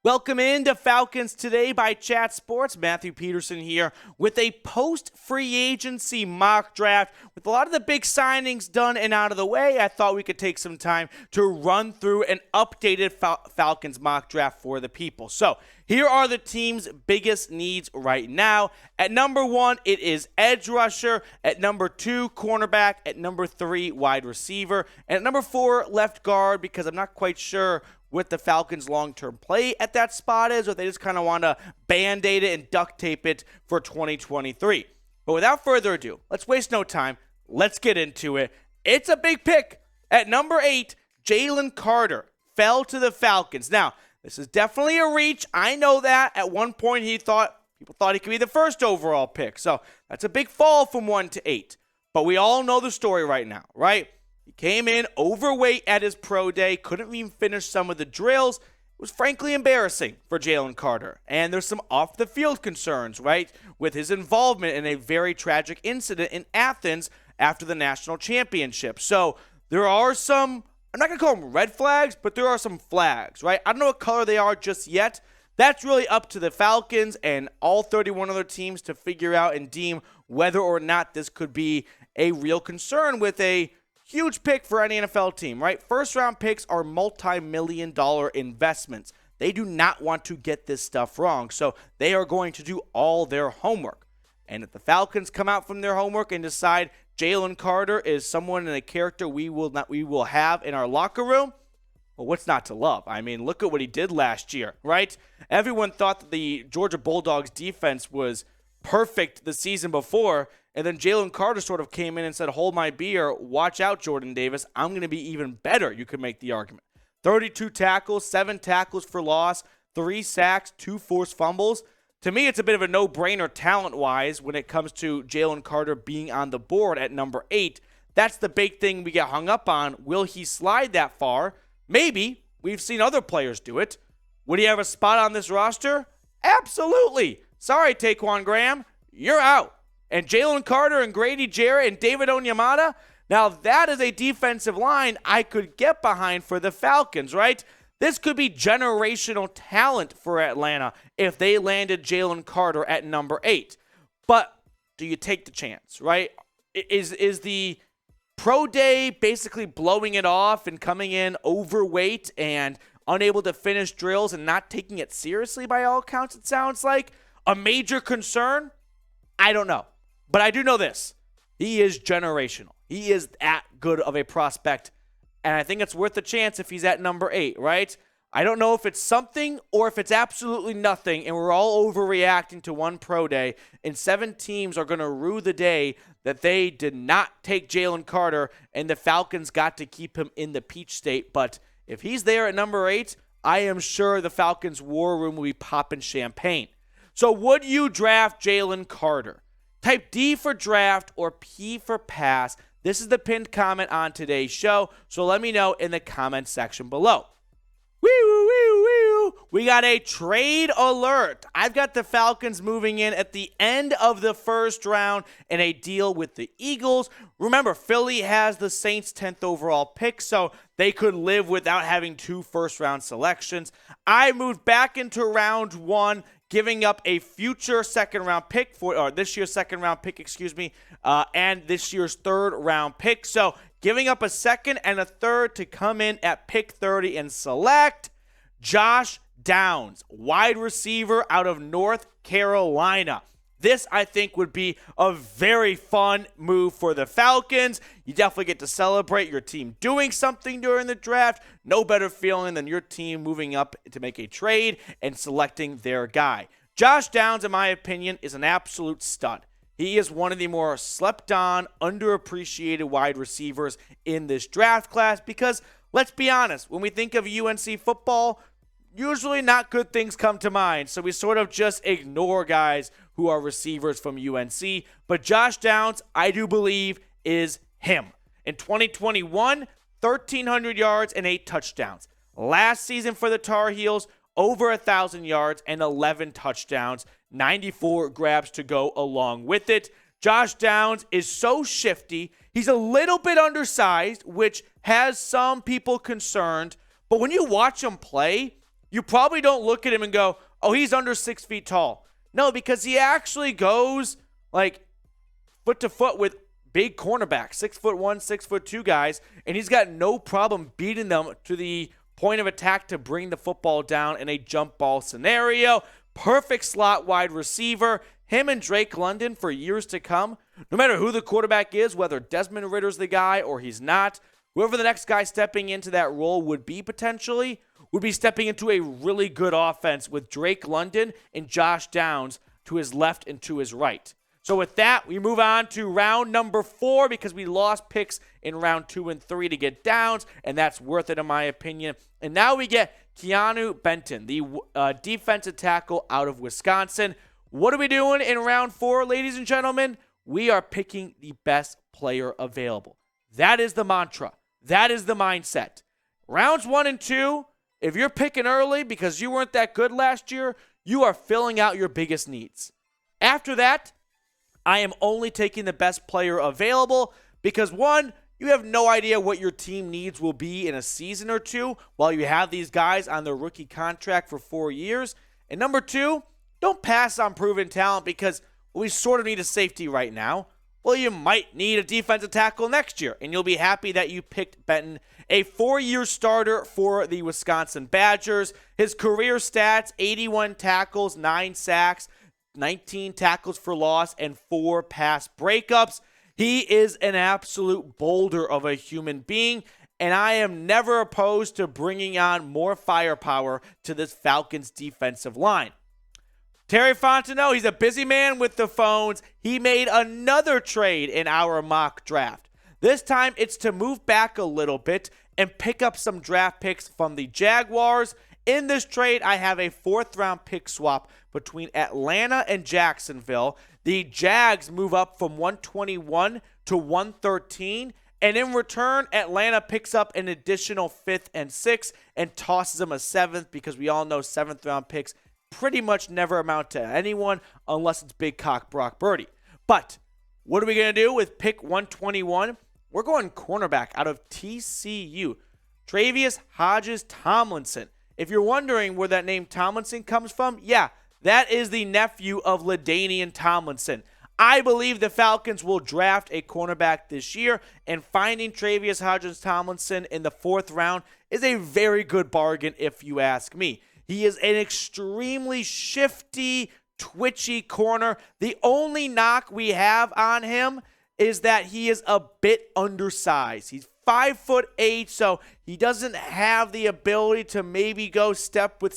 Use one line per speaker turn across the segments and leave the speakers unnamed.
Welcome into Falcons Today by Chat Sports. Matthew Peterson here with a post-free agency mock draft. With a lot of the big signings done and out of the way, I thought we could take some time to run through an updated Falcons mock draft for the people. So here are the team's biggest needs right now. At number 1, it is edge rusher. At number 2, cornerback. At number 3, wide receiver. And at number 4, left guard, because I'm not quite sure what the Falcons' long-term play at that spot is, or if they just kind of want to band-aid it and duct tape it for 2023. But without further ado, let's waste no time. Let's get into it. It's a big pick. At number 8, Jalen Carter fell to the Falcons. Now, this is definitely a reach. I know that. At one point, people thought he could be the first overall pick. So that's a big fall from 1 to 8. But we all know the story right now, right? He came in overweight at his pro day, couldn't even finish some of the drills. It was frankly embarrassing for Jalen Carter. And there's some off-the-field concerns, right, with his involvement in a very tragic incident in Athens after the national championship. So there are some, I'm not going to call them red flags, but there are some flags, right? I don't know what color they are just yet. That's really up to the Falcons and all 31 other teams to figure out and deem whether or not this could be a real concern with a huge pick for any NFL team, right? First-round picks are multi-million-dollar investments. They do not want to get this stuff wrong, so they are going to do all their homework. And if the Falcons come out from their homework and decide Jalen Carter is someone and a character we will have in our locker room, well, what's not to love? I mean, look at what he did last year, right? Everyone thought that the Georgia Bulldogs defense was perfect the season before, and then Jalen Carter sort of came in and said, hold my beer, watch out, Jordan Davis, I'm going to be even better, you could make the argument. 32 tackles, 7 tackles for loss, 3 sacks, 2 forced fumbles. To me, it's a bit of a no-brainer talent-wise when it comes to Jalen Carter being on the board at number 8. That's the big thing we get hung up on. Will he slide that far? Maybe. We've seen other players do it. Would he have a spot on this roster? Absolutely. Sorry, Taquan Graham, you're out. And Jalen Carter and Grady Jarrett and David Onyemata, now that is a defensive line I could get behind for the Falcons, right? This could be generational talent for Atlanta if they landed Jalen Carter at number 8. But do you take the chance, right? Is the pro day basically blowing it off and coming in overweight and unable to finish drills and not taking it seriously by all accounts, it sounds like, a major concern? I don't know. But I do know this. He is generational. He is that good of a prospect. And I think it's worth a chance if he's at number 8, right? I don't know if it's something or if it's absolutely nothing and we're all overreacting to one pro day and 7 teams are going to rue the day that they did not take Jalen Carter and the Falcons got to keep him in the peach state. But if he's there at number 8, I am sure the Falcons war room will be popping champagne. So would you draft Jalen Carter? Type D for draft or P for pass. This is the pinned comment on today's show, so let me know in the comment section below. We got a trade alert. I've got the Falcons moving in at the end of the first round in a deal with the Eagles. Remember, Philly has the Saints' 10th overall pick, so they could live without having 2 first-round selections. I moved back into round 1, giving up a future second-round pick or this year's second-round pick, and this year's third-round pick. So giving up a second and a third to come in at pick 30 and select Josh Downs, wide receiver out of North Carolina. This, I think, would be a very fun move for the Falcons. You definitely get to celebrate your team doing something during the draft. No better feeling than your team moving up to make a trade and selecting their guy. Josh Downs, in my opinion, is an absolute stud. He is one of the more slept-on, underappreciated wide receivers in this draft class because, let's be honest, when we think of UNC football, usually not good things come to mind, so we sort of just ignore guys who are receivers from UNC. But Josh Downs, I do believe, is him. In 2021, 1,300 yards and 8 touchdowns. Last season for the Tar Heels, over 1,000 yards and 11 touchdowns, 94 grabs to go along with it. Josh Downs is so shifty. He's a little bit undersized, which has some people concerned. But when you watch him play, you probably don't look at him and go, oh, he's under 6 feet tall. No, because he actually goes like foot to foot with big cornerbacks, 6'1", 6'2" guys, and he's got no problem beating them to the point of attack to bring the football down in a jump ball scenario. Perfect slot wide receiver. Him and Drake London for years to come. No matter who the quarterback is, whether Desmond Ritter's the guy or he's not, whoever the next guy stepping into that role would be potentially, would be stepping into a really good offense with Drake London and Josh Downs to his left and to his right. So with that, we move on to round number 4 because we lost picks in round 2 and 3 to get Downs, and that's worth it in my opinion. And now we get Keeanu Benton, the defensive tackle out of Wisconsin. What are we doing in round 4, ladies and gentlemen? We are picking the best player available. That is the mantra. That is the mindset. Rounds 1 and 2, if you're picking early because you weren't that good last year, you are filling out your biggest needs. After that, I am only taking the best player available because, one, you have no idea what your team needs will be in a season or two while you have these guys on their rookie contract for 4 years. And number 2, don't pass on proven talent because we sort of need a safety right now. Well, you might need a defensive tackle next year, and you'll be happy that you picked Benton, a 4-year starter for the Wisconsin Badgers. His career stats, 81 tackles, 9 sacks, 19 tackles for loss, and 4 pass breakups. He is an absolute boulder of a human being, and I am never opposed to bringing on more firepower to this Falcons defensive line. Terry Fontenot, he's a busy man with the phones. He made another trade in our mock draft. This time, it's to move back a little bit and pick up some draft picks from the Jaguars. In this trade, I have a 4th-round pick swap between Atlanta and Jacksonville. The Jags move up from 121 to 113, and in return, Atlanta picks up an additional 5th and 6th and tosses them a 7th because we all know 7th-round picks pretty much never amount to anyone unless it's big cock Brock Purdy. But what are we going to do with pick 121? We're going cornerback out of TCU, Tre'Vius Hodges-Tomlinson. If you're wondering where that name Tomlinson comes from, yeah, that is the nephew of LaDainian Tomlinson. I believe the Falcons will draft a cornerback this year, and finding Tre'Vius Hodges-Tomlinson in the 4th round is a very good bargain if you ask me. He is an extremely shifty, twitchy corner. The only knock we have on him is that he is a bit undersized. He's 5'8", so he doesn't have the ability to maybe go step for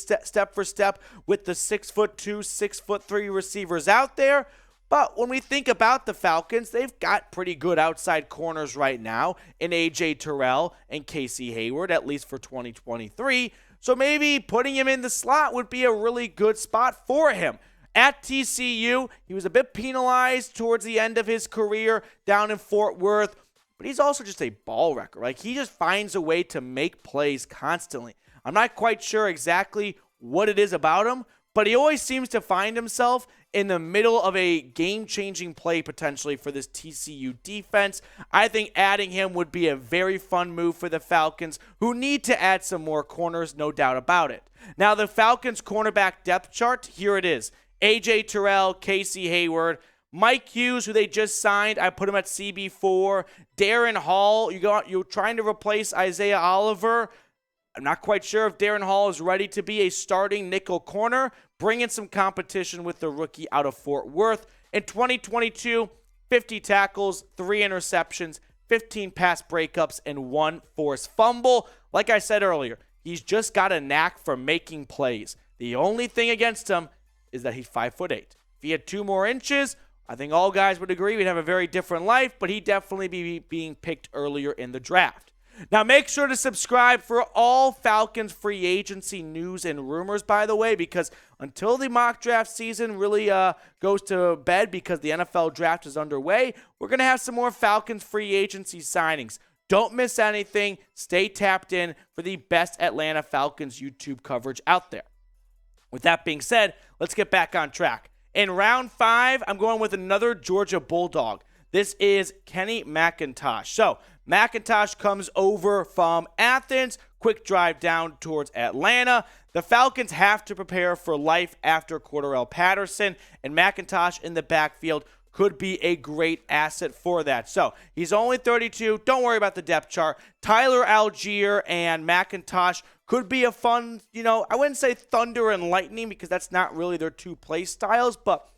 step with the 6'2", 6'3" receivers out there. But when we think about the Falcons, they've got pretty good outside corners right now in A.J. Terrell and Casey Hayward, at least for 2023. So maybe putting him in the slot would be a really good spot for him. At TCU, he was a bit penalized towards the end of his career down in Fort Worth, but he's also just a ball wrecker. Like, he just finds a way to make plays constantly. I'm not quite sure exactly what it is about him, but he always seems to find himself in the middle of a game-changing play potentially for this TCU defense. I think adding him would be a very fun move for the Falcons, who need to add some more corners, no doubt about it. Now, the Falcons cornerback depth chart, here it is. A.J. Terrell, Casey Hayward, Mike Hughes, who they just signed, I put him at CB4. Darren Hall, you're trying to replace Isaiah Oliver. I'm not quite sure if Darren Hall is ready to be a starting nickel corner. Bring in some competition with the rookie out of Fort Worth. In 2022, 50 tackles, 3 interceptions, 15 pass breakups, and 1 forced fumble. Like I said earlier, he's just got a knack for making plays. The only thing against him is that he's 5'8". If he had 2 more inches, I think all guys would agree we'd have a very different life, but he'd definitely be being picked earlier in the draft. Now, make sure to subscribe for all Falcons free agency news and rumors, by the way, because until the mock draft season really goes to bed because the NFL draft is underway, we're going to have some more Falcons free agency signings. Don't miss anything. Stay tapped in for the best Atlanta Falcons YouTube coverage out there. With that being said, let's get back on track. In round 5, I'm going with another Georgia Bulldog. This is Kenny McIntosh. So, McIntosh comes over from Athens. quick drive down towards Atlanta. The Falcons have to prepare for life after Cordarrelle Patterson, and McIntosh in the backfield could be a great asset for that. So he's only 32. Don't worry about the depth chart. Tyler Algier and McIntosh could be a fun, I wouldn't say thunder and lightning because that's not really their two play styles, but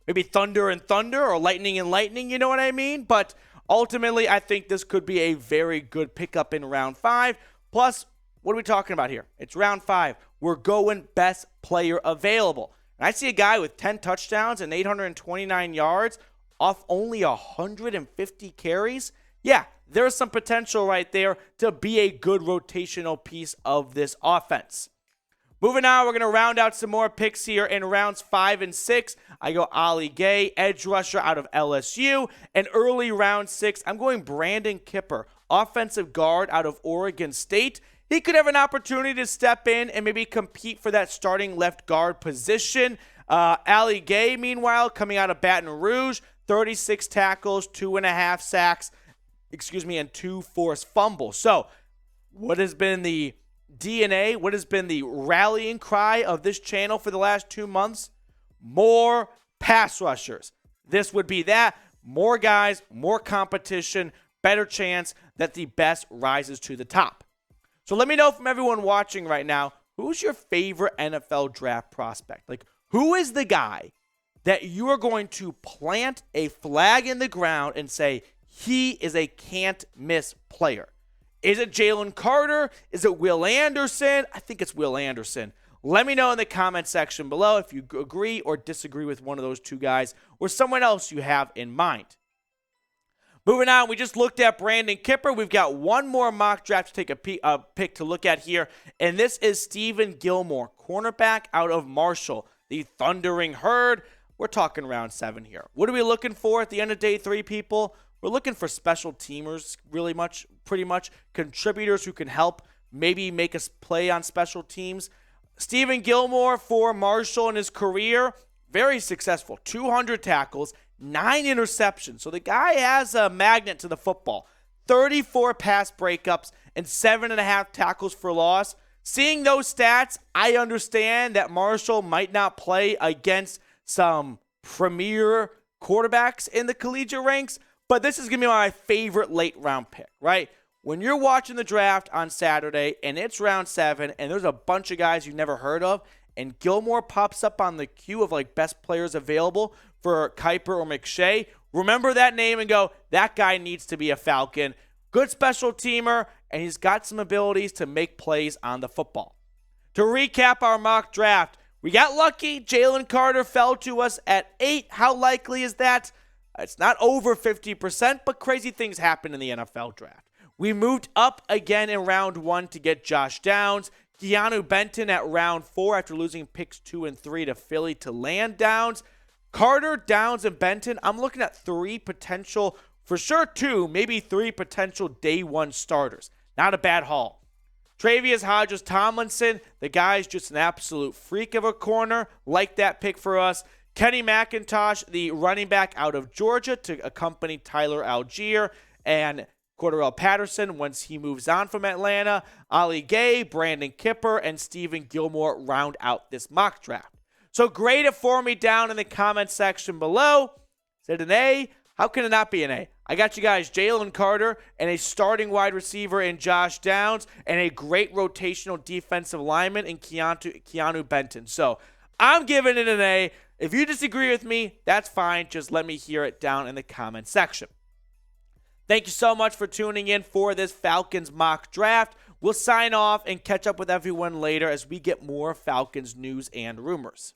maybe thunder and thunder or lightning and lightning, you know what I mean? But ultimately, I think this could be a very good pickup in round 5. Plus, what are we talking about here? It's round 5. We're going best player available. And I see a guy with 10 touchdowns and 829 yards off only 150 carries. Yeah, there's some potential right there to be a good rotational piece of this offense. Moving on, we're going to round out some more picks here in rounds 5 and 6. I go Ali Gay, edge rusher out of LSU. And early round 6, I'm going Brandon Kipper, offensive guard out of Oregon State. He could have an opportunity to step in and maybe compete for that starting left guard position. Ali Gay, meanwhile, coming out of Baton Rouge, 36 tackles, 2.5 sacks, and 2 forced fumbles. So, what has been the DNA, what has been the rallying cry of this channel for the last 2 months? More pass rushers. This would be that. More guys, more competition, better chance that the best rises to the top. So let me know from everyone watching right now, who's your favorite NFL draft prospect? Like, who is the guy that you are going to plant a flag in the ground and say, he is a can't-miss player? Is it Jalen Carter? Is it Will Anderson? I think it's Will Anderson. Let me know in the comment section below if you agree or disagree with one of those two guys or someone else you have in mind. Moving on, we just looked at Brandon Kipper. We've got one more mock draft to take a pick to look at here, and this is Steven Gilmore, cornerback out of Marshall, the Thundering Herd. We're talking round 7 here. What are we looking for at the end of day 3, people? We're looking for special teamers, pretty much contributors who can help maybe make us play on special teams. Steven Gilmore for Marshall in his career, very successful, 200 tackles, 9 interceptions. So the guy has a magnet to the football. 34 pass breakups and 7.5 tackles for loss. Seeing those stats, I understand that Marshall might not play against some premier quarterbacks in the collegiate ranks, but this is going to be my favorite late round pick, right? When you're watching the draft on Saturday and it's round 7 and there's a bunch of guys you've never heard of and Gilmore pops up on the queue of like best players available for Kiper or McShay, remember that name and go, that guy needs to be a Falcon. Good special teamer, and he's got some abilities to make plays on the football. To recap our mock draft, we got lucky. Jalen Carter fell to us at 8. How likely is that? It's not over 50%, but crazy things happen in the NFL draft. We moved up again in round 1 to get Josh Downs. Keeanu Benton at round 4 after losing picks 2 and 3 to Philly to land Downs. Carter, Downs, and Benton, I'm looking at 3 potential, for sure 2, maybe 3 potential day 1 starters. Not a bad haul. Tre'Vius Hodges-Tomlinson, the guy's just an absolute freak of a corner. Like that pick for us. Kenny McIntosh, the running back out of Georgia, to accompany Tyler Algier and Cordarrelle Patterson once he moves on from Atlanta. Ali Gay, Brandon Kipper, and Steven Gilmore round out this mock draft. So grade it for me down in the comment section below. Is it an A? How can it not be an A? I got you guys Jalen Carter and a starting wide receiver in Josh Downs and a great rotational defensive lineman in Keeanu Benton. So I'm giving it an A. If you disagree with me, that's fine. Just let me hear it down in the comment section. Thank you so much for tuning in for this Falcons mock draft. We'll sign off and catch up with everyone later as we get more Falcons news and rumors.